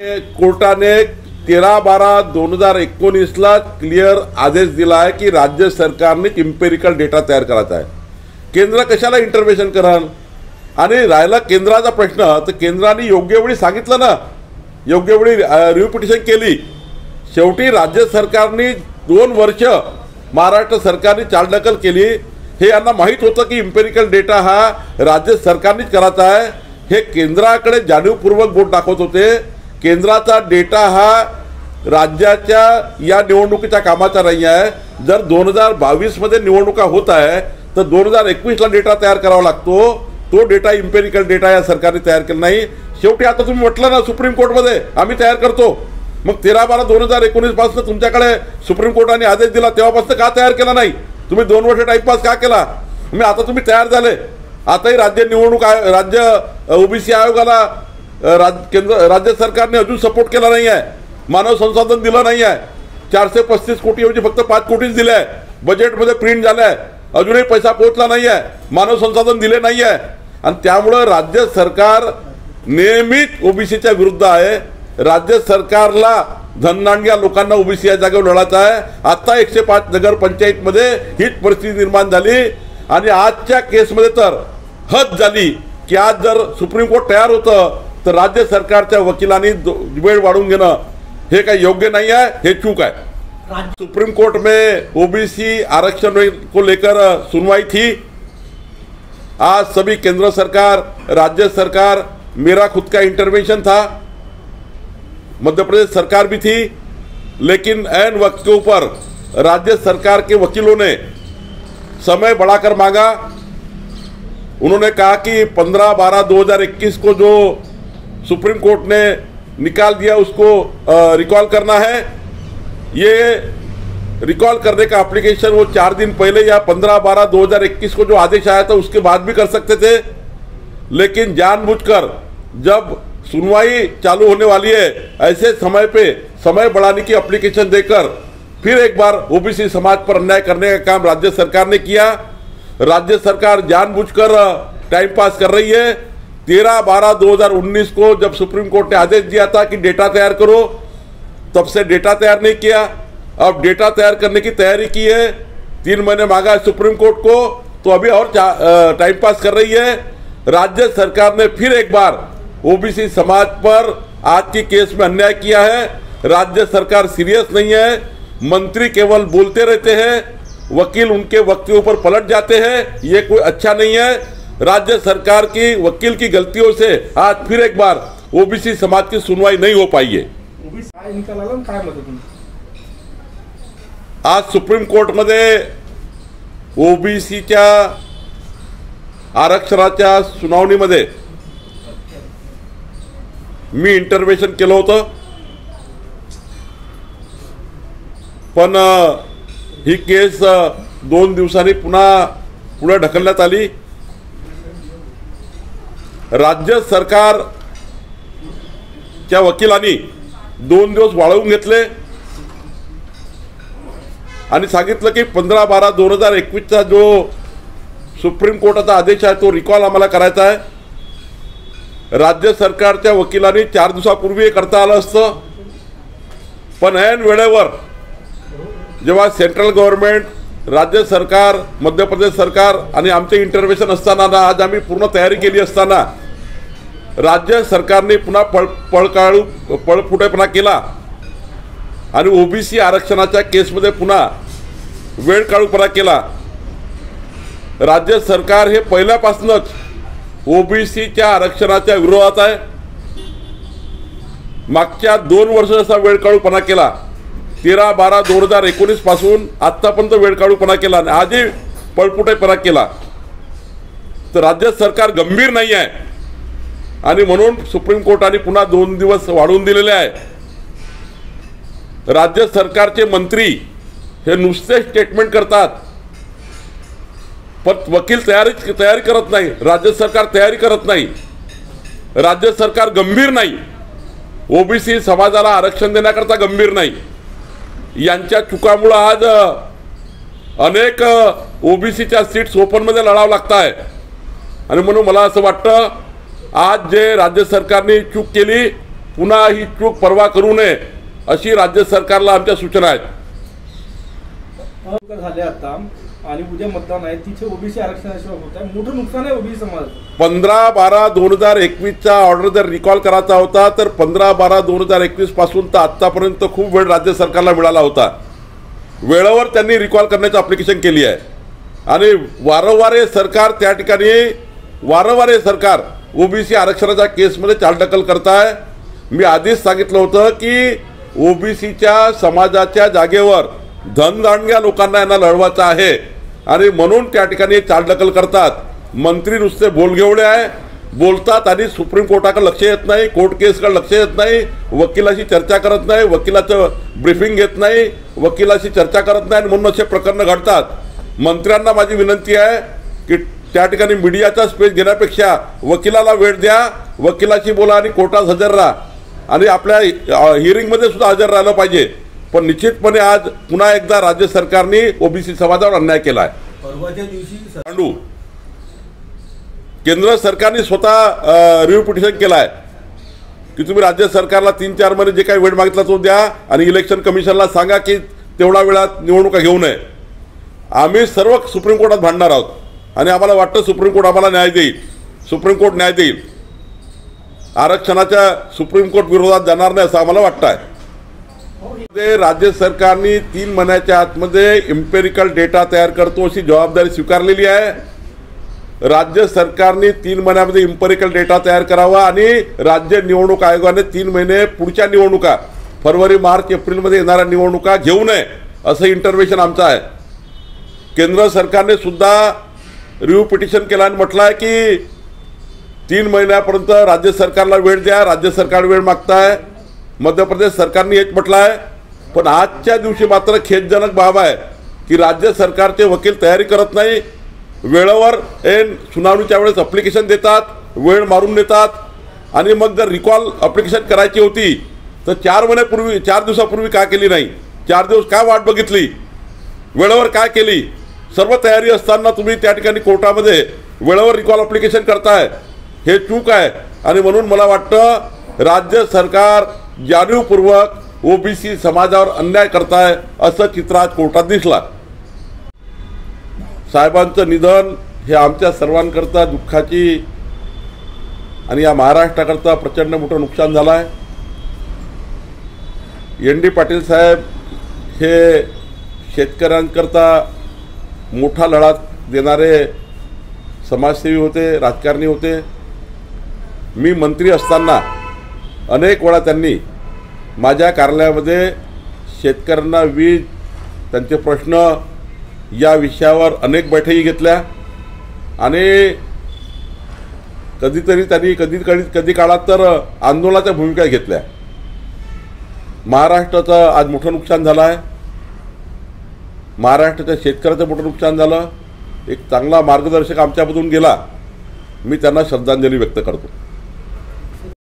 कोर्टाने 13/12/2019ला क्लिअर आदेश दिला आहे की राज्य सरकारने इम्पेरिकल डेटा तयार करायचा आहे. केंद्र कशाला इंटरव्हेन्शन कराल? आणि राहिला केंद्राचा प्रश्न, तर केंद्राने योग्य वेळी सांगितलं ना, योग्य वेळी रिव्ह्यू पिटिशन केली. शेवटी राज्य सरकारने 2 वर्ष महाराष्ट्र सरकारने चालढकल केली. हे यांना माहीत होतं की इम्पेरिकल डेटा हा राज्य सरकारनेच करायचा आहे. हे केंद्राकडे जाणीवपूर्वक बोट दाखवत होते. केंद्राचा डेटा हा राज्याच्या या निवडणुकीच्या कामाचा नाही आहे. जर 2022 मध्ये निवडणुका होत आहे तर 2021ला डेटा तयार करावा लागतो. तो डेटा इम्पेरिकल डेटा या सरकारने तयार केला नाही. शेवटी आता तुम्ही म्हटलं ना सुप्रीम कोर्टमध्ये आम्ही तयार करतो, मग 13/12/2019 पासून तुमच्याकडे सुप्रीम कोर्टाने आदेश दिला, तेव्हापासून का तयार केला नाही? तुम्ही 2 वर्ष टाइमपास का केला? मी आता तुम्ही तयार झाले. आताही राज्य निवडणूक राज्य ओबीसी आयोगाला राज्य सरकारने अजून सपोर्ट केला नाही आहे. मानव संसाधन दिलं नाही आहे. 435 कोटी ऐवजी फक्त 5 कोटीच दिले आहे. बजेटमध्ये प्रिंट झालं आहे, अजूनही पैसा पोहोचला नाही आहे. मानव संसाधन दिले नाही आहे. आणि त्यामुळे राज्य सरकार नेहमीच ओबीसीच्या विरुद्ध आहे. राज्य सरकारला धननांडग्या लोकांना ओबीसी या जागेवर लढायचा आहे. आता 105 नगर पंचायतमध्ये हीच परिस्थिती निर्माण झाली. आणि आजच्या केसमध्ये तर हद झाली की आज जर सुप्रीम कोर्ट तयार होतं तर राज्य सरकारच्या वकिलांनी वेळ वाढवून घेणं हे काही योग्य नहीं है, ये चूक है. सुप्रीम कोर्ट में ओबीसी आरक्षण को लेकर सुनवाई थी. आज सभी केंद्र सरकार, राज्य सरकार, मेरा खुद का इंटरवेंशन था, मध्य प्रदेश सरकार भी थी, लेकिन ऐन वक्त के ऊपर राज्य सरकार के वकीलों ने समय बढ़ाकर मांगा. उन्होंने कहा कि 15/12/2021 को जो सुप्रीम कोर्ट ने निकाल दिया उसको रिकॉल करना है. ये रिकॉल करने का एप्लीकेशन वो 4 दिन पहले या 15/12/2021 को जो आदेश आया था उसके बाद भी कर सकते थे. लेकिन जानबूझकर जब सुनवाई चालू होने वाली है ऐसे समय पे समय बढ़ाने की एप्लीकेशन देकर फिर एक बार ओबीसी समाज पर अन्याय करने का काम राज्य सरकार ने किया. राज्य सरकार जानबूझकर टाइम पास कर रही है. 13/12/2019 को जब सुप्रीम कोर्ट ने आदेश दिया था कि डेटा तैयार करो, तब से डेटा तैयार नहीं किया. अब डेटा तैयार करने की तैयारी की है, 3 महीने मांगा है सुप्रीम कोर्ट को, तो अभी और टाइम पास कर रही है. राज्य सरकार ने फिर एक बार ओबीसी समाज पर आज की केस में अन्याय किया है. राज्य सरकार सीरियस नहीं है. मंत्री केवल बोलते रहते हैं, वकील उनके वक्त के ऊपर पलट जाते हैं. ये कोई अच्छा नहीं है. राज्य सरकार की वकील की गलतियों से आज फिर एक बार ओबीसी समाज की सुनवाई नहीं हो पाई है. आज सुप्रीम कोर्ट मध्ये ओबीसीच्या आरक्षणाच्या सुनावणीमध्ये मी इंटरव्हेन्शन केलं होतं, पण ही केस 2 दिवसांनी पुन्हा पुढे ढकलण्यात आली. राज्य सरकारच्या वकिलांनी 2 दिवस वाढवून घेतले आणि सांगितलं की 15/12/2021चा जो सुप्रीम कोर्टाचा आदेश आहे तो रिकॉल आम्हाला करायचा आहे. राज्य सरकारच्या वकिलांनी 4 दिवसापूर्वी हे करता आलं असतं, पण ऐन वेळेवर जेव्हा सेंट्रल गव्हर्नमेंट, राज्य सरकार, मध्य प्रदेश सरकार आणि आमचे इंटरव्हेन्शन असताना ना, आज आम्ही पूर्ण तयारी केली असताना राज्य सरकारने पुन्हा पळपुटेपणा केला आणि ओबीसी आरक्षणाच्या केसमध्ये पुन्हा वेळ काढूपणा केला. राज्य सरकार हे पहिल्यापासूनच ओबीसीच्या आरक्षणाच्या विरोधात आहे. मागच्या 2 वर्ष असा वेळ काढूपणा केला. 13/12/2019 पासून आतापर्यंत वेळ काढूपणा केला आणि आजही पळपुटेपणा केला. तर राज्य सरकार गंभीर नाही आहे आणि म्हणून सुप्रीम कोर्टाने पुन्हा 2 दिवस वाढवून दिलेले आहे. राज्य सरकारचे मंत्री हे नुसते स्टेटमेंट करतात, पण वकील तयारी करत नाही. राज्य सरकार तयारी करत नाही. राज्य सरकार गंभीर नाही. ओबीसी समाजाला आरक्षण देण्याकरता गंभीर नाही. यांच्या चुकामुळे आज अनेक ओबीसीच्या सीट्स ओपनमध्ये लढावं लागत आहे. आणि म्हणून मला असं वाटतं आज जे राज्य सरकारने चूक केली पुन्हा ही चूक परवा करू नये अशी राज्य सरकारला आमच्या सूचना आहेत. झाले आता आणि उद्या मतदान आहे, तिथे ओबीसी आरक्षणाशिवाय होत आहे, मोठं नुकसान आहे ओबीसी समाज. 15/12/2021चा ऑर्डर जर रिकॉल करायचा होता तर 15/12/2021 पासून तर आतापर्यंत खूप वेळ राज्य सरकारला मिळाला होता. वेळेवर त्यांनी रिकॉल करण्याची अप्लिकेशन केली आहे आणि वारंवार सरकार ओबीसी आरक्षणाच्या केसमध्ये चालढकल करताय. मी आधीच सांगितलं होतं की ओबीसीच्या समाजाच्या जागेवर धनदांडग्या लोकांना यांना लढवायचं आहे आणि म्हणून त्या ठिकाणी चालढकल करतात. मंत्री नुसते बोलघेवडे आहे, बोलतात आणि सुप्रीम कोर्टाकडे लक्ष येत नाही, कोर्ट केसकडे लक्ष येत नाही, वकिलाशी चर्चा करत नाही, वकिलाचं ब्रीफिंग घेत नाही, वकिलाशी चर्चा करत नाही आणि म्हणून असे प्रकरण घडतात. मंत्र्यांना माझी विनंती आहे की त्या ठिकाणी मीडियाचा स्पेस घेण्यापेक्षा वकिलाला वेळ द्या, वकिलाशी बोला आणि कोर्टात हजर राहा आणि आपल्या हिअरिंगमध्ये सुद्धा हजर राहिलं पाहिजे. पण निश्चितपणे आज पुन्हा एकदा राज्य सरकारने ओबीसी समाजावर अन्याय केला आहे. परवाच्या दिवशी केंद्र सरकारने स्वतः रिव्ह्यू पिटिशन केलं आहे की तुम्ही राज्य सरकारला 3-4 महिने जे काही वेळ मागितला तो द्या आणि इलेक्शन कमिशनला सांगा की तेवढा वेळात निवडणुका घेऊ नये. आम्ही सर्व सुप्रीम कोर्टात भांडणार आहोत आणि आम्हाला वाटतं सुप्रीम कोर्ट आम्हाला न्याय देईल, सुप्रीम कोर्ट न्याय देईल. आरक्षणाच्या सुप्रीम कोर्ट विरोधात जाणार नाही असं आम्हाला वाटतं आहे. राज्य सरकारने 3 महिन्याच्या आतमध्ये इम्पेरिकल डेटा तयार करतो अशी जबाबदारी स्वीकारलेली आहे. राज्य सरकारने 3 महिन्यामध्ये इम्पेरिकल डेटा तयार करावा आणि राज्य निवडणूक आयोगाने 3 महिने पुढच्या निवडणुका फेब्रुवारी, मार्च, एप्रिलमध्ये येणाऱ्या निवडणुका घेऊ नये असं इंटरव्हेन्शन आमचं आहे. केंद्र सरकारने सुद्धा रिव्ह्यू पिटिशन केलं आणि म्हटलं आहे की 3 महिन्यापर्यंत राज्य सरकारला वेळ द्या. राज्य सरकार वेळ मागताय. मध्य प्रदेश सरकारने हेच म्हटलं आहे. पण आजच्या दिवशी मात्र खेदजनक बाब आहे की राज्य सरकारचे वकील तयारी करत नाही, वेळेवर सुनावणीच्या वेळेस अप्लिकेशन देतात, वेळ मारून देतात आणि मग जर रिकॉल अप्लिकेशन करायची होती तर 4 दिवसापूर्वी का केली नाही, 4 दिवस का वाट बघितली, वेळेवर काय केली. सर्व तयारी असताना तुम्ही त्या ठिकाणी कोर्टामध्ये वेळेवर रिकॉल अप्लिकेशन करताय, हे चूक आहे. आणि म्हणून मला वाटतं राज्य सरकार जाणीवपूर्वक ओबीसी समाजावर अन्याय करताय असं चित्र आज कोर्टात दिसला. साहेबांचं निधन हे आमच्या सर्वांकरता दुःखाची आणि या महाराष्ट्राकरता प्रचंड मोठं नुकसान झालं आहे. ND पाटील साहेब हे शेतकऱ्यांकरता मोठा लढा देणारे समाजसेवी होते, राजकारणी होते. मी मंत्री असताना अनेक वेळा त्यांनी माझ्या कार्यालयामध्ये शेतकऱ्यांना वीज, त्यांचे प्रश्न या विषयावर अनेक बैठकी घेतल्या आणि कधीतरी त्यांनी कधी काळात तर आंदोलनाच्या भूमिका घेतल्या. महाराष्ट्राचं आज मोठं नुकसान झालं आहे. महाराष्ट्राच्या शेतकऱ्याचं मोठं नुकसान झालं. एक चांगला मार्गदर्शक आमच्यामधून गेला. मी त्यांना श्रद्धांजली व्यक्त करतो.